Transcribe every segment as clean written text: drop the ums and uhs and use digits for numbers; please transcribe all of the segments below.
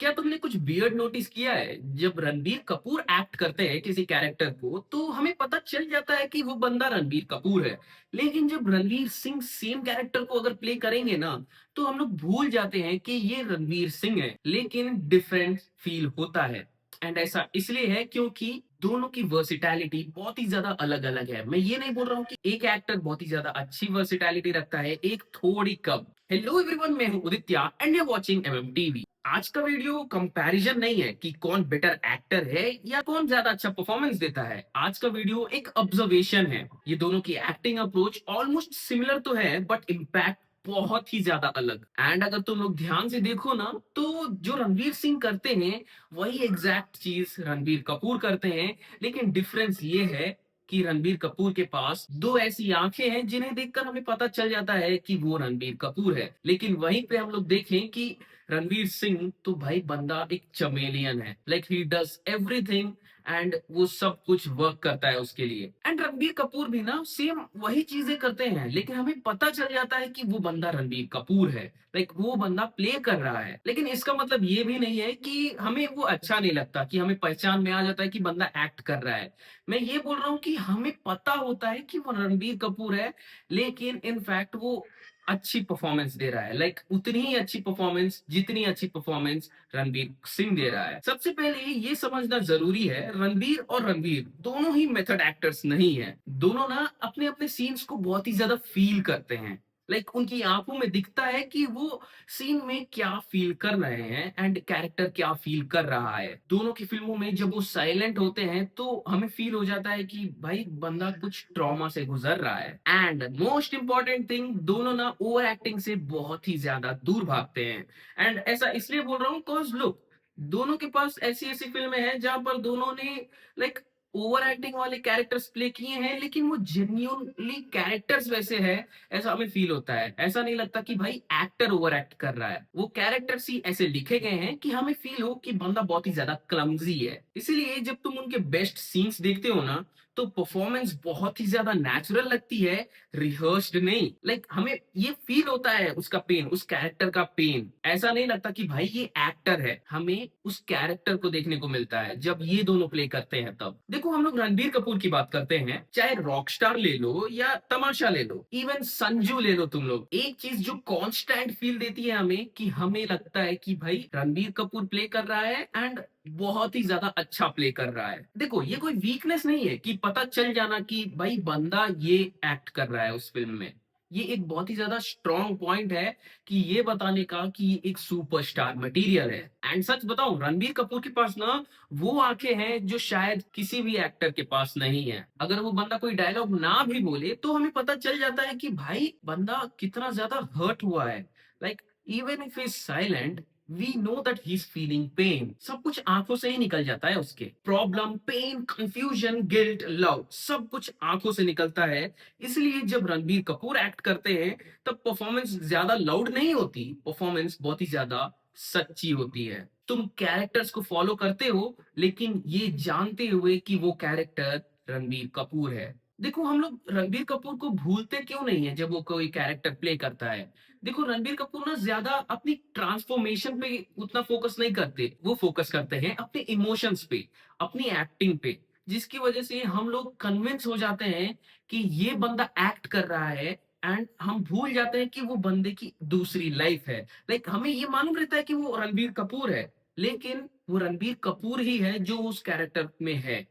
क्या तुमने कुछ वियर्ड नोटिस किया है? जब रणबीर कपूर एक्ट करते हैं किसी कैरेक्टर को, तो हमें पता चल जाता है कि वो बंदा रणबीर कपूर है। लेकिन जब रणवीर सिंह सेम कैरेक्टर को अगर प्ले करेंगे ना, तो हम लोग भूल जाते हैं कि ये रणवीर सिंह है, लेकिन डिफरेंट फील होता है। एंड ऐसा इसलिए है क्योंकि दोनों की वर्सिटैलिटी बहुत ही ज्यादा अलग अलग है। मैं ये नहीं बोल रहा हूँ कि एक एक्टर बहुत ही ज्यादा अच्छी वर्सिटैलिटी रखता है, एक थोड़ी कम। हेलो एवरीवन, मैं हूँ उदित्य एंड यू वाचिंग एमएमटीवी। आज का वीडियो कंपैरिजन नहीं है कि कौन बेटर एक्टर है या कौन ज्यादा अच्छा परफॉर्मेंस देता है। आज का वीडियो एक ऑब्जर्वेशन है। ये दोनों की एक्टिंग अप्रोच ऑलमोस्ट सिमिलर तो है, बट इम्पैक्ट बहुत ही ज्यादा अलग। एंड अगर तुम लोग ध्यान से देखो ना, तो जो रणवीर सिंह करते हैं वही एग्जैक्ट चीज रणबीर कपूर करते हैं। लेकिन डिफरेंस ये है कि रणबीर कपूर के पास दो ऐसी आंखें हैं जिन्हें देखकर हमें पता चल जाता है कि वो रणबीर कपूर है। लेकिन वहीं पे हम लोग देखें कि रणवीर सिंह तो भाई बंदा एक चमेलियन है। Like he does everything and वो सब कुछ वर्क करता है उसके लिए। एंड रणबीर कपूर भी ना सेम वही चीजें करते हैं, लेकिन हमें पता चल जाता है कि वो बंदा रणबीर कपूर है। लाइक वो बंदा प्ले कर रहा है। लेकिन इसका मतलब ये भी नहीं है कि हमें वो अच्छा नहीं लगता, कि हमें पहचान में आ जाता है कि बंदा एक्ट कर रहा है। मैं ये बोल रहा हूँ कि हमें पता होता है कि वो रणबीर कपूर है, लेकिन इनफैक्ट वो अच्छी परफॉर्मेंस दे रहा है। लाइक उतनी ही अच्छी परफॉर्मेंस जितनी अच्छी परफॉर्मेंस रणबीर सिंह दे रहा है। सबसे पहले ये समझना जरूरी है, रणबीर और रणबीर दोनों ही मेथड एक्टर्स नहीं है। दोनों ना अपने अपने सीन्स को बहुत ही ज्यादा फील करते हैं। लाइक उनकी आंखों में दिखता है कि वो सीन में क्या फील कर रहे हैं एंड कैरेक्टर क्या फील कर रहा है। दोनों की फिल्मों में जब वो साइलेंट होते हैं तो हमें फील हो जाता है कि भाई बंदा कुछ ट्रॉमा से गुजर रहा है। एंड मोस्ट इंपॉर्टेंट थिंग, दोनों ना ओवर एक्टिंग से बहुत ही ज्यादा दूर भागते हैं। एंड ऐसा इसलिए बोल रहा हूँ कॉज लुक, दोनों के पास ऐसी ऐसी फिल्में हैं जहां पर दोनों ने लाइक ओवर एक्टिंग वाले कैरेक्टर्स प्ले किए हैं, लेकिन वो जेन्युइनली कैरेक्टर्स वैसे हैं। ऐसा हमें फील होता है। ऐसा नहीं लगता कि भाई एक्टर ओवर एक्ट कर रहा है। वो कैरेक्टर्स ही ऐसे लिखे गए हैं कि हमें फील हो कि बंदा बहुत ही ज्यादा क्लमजी है। इसीलिए जब तुम उनके बेस्ट सीन्स देखते हो ना, तो परफॉर्मेंस बहुत ही ज्यादा नेचुरल लगती है, रिहर्स्ड नहीं। लाइक हमें ये फील होता है उसका पेन, उस कैरेक्टर का पेन। ऐसा नहीं लगता कि भाई ये एक्टर है। हमें उस कैरेक्टर को देखने को मिलता है जब ये दोनों प्ले करते हैं। तब देखो, हम लोग रणबीर कपूर की बात करते हैं, चाहे रॉकस्टार ले लो या तमाशा ले लो, इवन संजू ले लो, तुम लोग एक चीज जो कांस्टेंट फील देती है हमें, कि हमें लगता है कि भाई रणबीर कपूर प्ले कर रहा है एंड बहुत ही ज्यादा अच्छा प्ले कर रहा है। देखो, ये कोई वीकनेस नहीं है कि पता चल जाना कि भाई बंदा ये एक्ट कर रहा है उस फिल्म में। ये एक बहुत ही ज्यादा स्ट्रॉन्ग पॉइंट है कि ये बताने का कि ये एक सुपरस्टार मटेरियल है। एंड सच बताऊं, रणबीर कपूर के पास ना वो आंखें हैं जो शायद किसी भी एक्टर के पास नहीं है। अगर वो बंदा कोई डायलॉग ना भी बोले तो हमें पता चल जाता है कि भाई बंदा कितना ज्यादा हर्ट हुआ है। Like even if is silent, we know that he is feeling pain. सब कुछ आंखों से ही निकल जाता है उसके। Problem, pain, confusion, guilt, love, सब कुछ आंखों से निकलता है। इसलिए जब रणबीर कपूर एक्ट करते हैं, तब परफॉर्मेंस ज्यादा लाउड नहीं होती, परफॉर्मेंस बहुत ही ज्यादा सच्ची होती है। तुम कैरेक्टर्स को फॉलो करते हो, लेकिन ये जानते हुए कि वो कैरेक्टर रणबीर कपूर है। देखो, हम लोग रणबीर कपूर को भूलते क्यों नहीं है जब वो कोई कैरेक्टर प्ले करता है। देखो, रणबीर कपूर ना ज्यादा अपनी ट्रांसफॉर्मेशन पे उतना फोकस नहीं करते। वो फोकस करते हैं अपने इमोशंस पे, अपनी एक्टिंग पे, जिसकी वजह से हम लोग कन्विंस हो जाते हैं कि ये बंदा एक्ट कर रहा है। एंड हम भूल जाते हैं कि वो बंदे की दूसरी लाइफ है। लाइक हमें ये मालूम रहता है कि वो रणबीर कपूर है, लेकिन वो रणबीर कपूर ही है जो उस कैरेक्टर में है।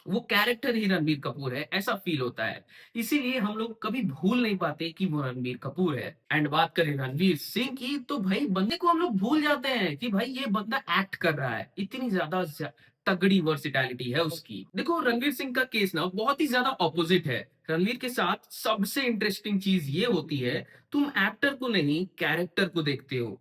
वो कैरेक्टर ही रणबीर कपूर है, ऐसा फील होता है। इसीलिए हम लोग कभी भूल नहीं पाते कि वो रणबीर कपूर है। एंड बात करें रणवीर सिंह की, तो भाई बंदे को हम लोग भूल जाते हैं कि भाई ये बंदा एक्ट कर रहा है। इतनी ज्यादा तगड़ी वर्सिटैलिटी है उसकी। देखो, रणवीर सिंह का केस ना बहुत ही ज्यादा ऑपोजिट है। रणवीर के साथ सबसे इंटरेस्टिंग चीज ये होती है, तुम एक्टर को नहीं कैरेक्टर को देखते हो।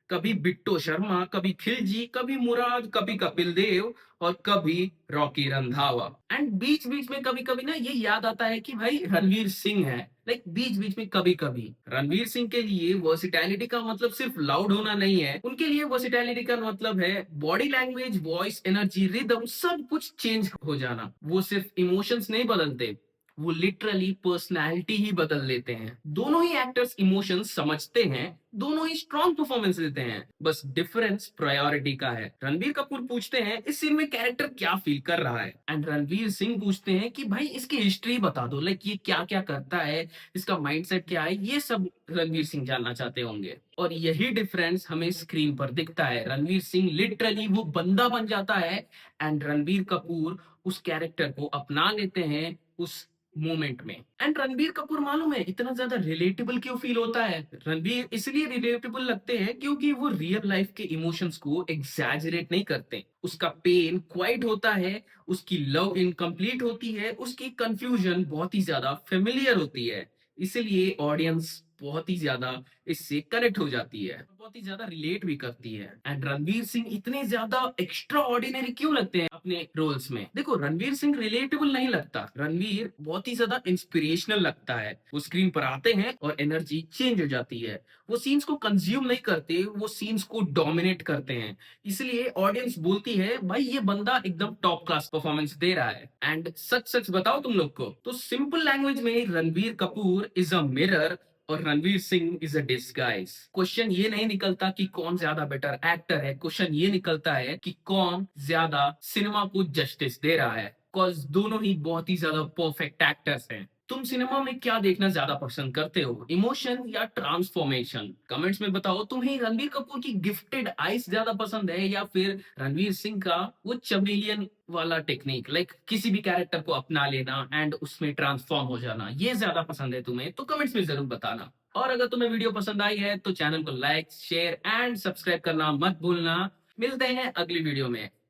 कभी बिट्टो शर्मा, कभी खिलजी, कभी मुराद, कभी कपिल देव, और कभी रॉकी रंधावा। एंड बीच बीच में कभी कभी ना ये याद आता है कि भाई रणवीर सिंह है। लाइक बीच बीच में कभी कभी रणवीर सिंह के लिए वर्सिटैलिटी का मतलब सिर्फ लाउड होना नहीं है। उनके लिए वर्सिटैलिटी का मतलब है body language, voice, energy, rhythm, सब कुछ चेंज हो जाना। वो सिर्फ इमोशंस नहीं बदलते, वो लिटरली पर्सनैलिटी ही बदल लेते हैं। दोनों ही एक्टर्स इमोशंस समझते हैं, दोनों ही स्ट्रॉन्ग परफॉर्मेंस देते हैं, बस डिफरेंस प्रायोरिटी का है। रणबीर कपूर पूछते हैं इस सीन में कैरेक्टर क्या फील कर रहा है, एंड रणवीर सिंह पूछते हैं कि भाई इसकी हिस्ट्री बता दो, लाइक ये क्या क्या करता है, इसका माइंडसेट क्या है, ये सब रणवीर सिंह जानना चाहते होंगे। और यही डिफरेंस हमें स्क्रीन पर दिखता है। रणवीर सिंह लिटरली वो बंदा बन जाता है, एंड रणबीर कपूर उस कैरेक्टर को अपना लेते हैं उस मोमेंट में। एंड रणबीर कपूर मालूम है इतना ज्यादा रिलेटेबल क्यों फील होता है? रणबीर इसलिए रिलेटेबल लगते हैं क्योंकि वो रियल लाइफ के इमोशंस को एग्जैजरेट नहीं करते। उसका पेन क्वाइट होता है, उसकी लव इनकम्प्लीट होती है, उसकी कंफ्यूजन बहुत ही ज्यादा फेमिलियर होती है। इसलिए ऑडियंस बहुत ही ज्यादा इससे कनेक्ट हो जाती है, बहुत ही ज्यादा रिलेट भी करती है। एंड रणवीर सिंह इतने ज्यादा एक्स्ट्रा ऑर्डिनरी क्यों लगते हैं अपने रोल्स में? देखो, रणवीर सिंह रिलेटेबल नहीं लगता, रणवीर बहुत ही ज्यादा इंस्पिरेशनल लगता है। वो स्क्रीन पर आते हैं और एनर्जी चेंज हो जाती है। वो सीन्स को कंज्यूम नहीं करते, वो सीन्स को डोमिनेट करते हैं। इसलिए ऑडियंस बोलती है भाई ये बंदा एकदम टॉप क्लास परफॉर्मेंस दे रहा है। एंड सच सच बताओ तुम लोग को तो सिंपल लैंग्वेज में Ranbir Kapoor is a mirror और Ranveer Singh is a disguise. Question ये नहीं निकलता कि कौन ज्यादा बेटर एक्टर है, क्वेश्चन ये निकलता है कि कौन ज्यादा सिनेमा को जस्टिस दे रहा है। कॉज दोनों ही बहुत ही ज्यादा परफेक्ट एक्टर्स हैं। तुम सिनेमा में क्या देखना ज्यादा पसंद करते हो, इमोशन या ट्रांसफॉर्मेशन? कमेंट्स में बताओ। तुम्हें रणबीर कपूर की गिफ्टेड आइस ज्यादा पसंद है या फिर रणवीर सिंह का वो चमेलियन वाला टेक्निक, लाइक किसी भी कैरेक्टर को अपना लेना एंड उसमें ट्रांसफॉर्म हो जाना, ये ज्यादा पसंद है तुम्हें? तो कमेंट्स में जरूर बताना। और अगर तुम्हें वीडियो पसंद आई है तो चैनल को लाइक शेयर एंड सब्सक्राइब करना मत भूलना। मिलते हैं अगली वीडियो में।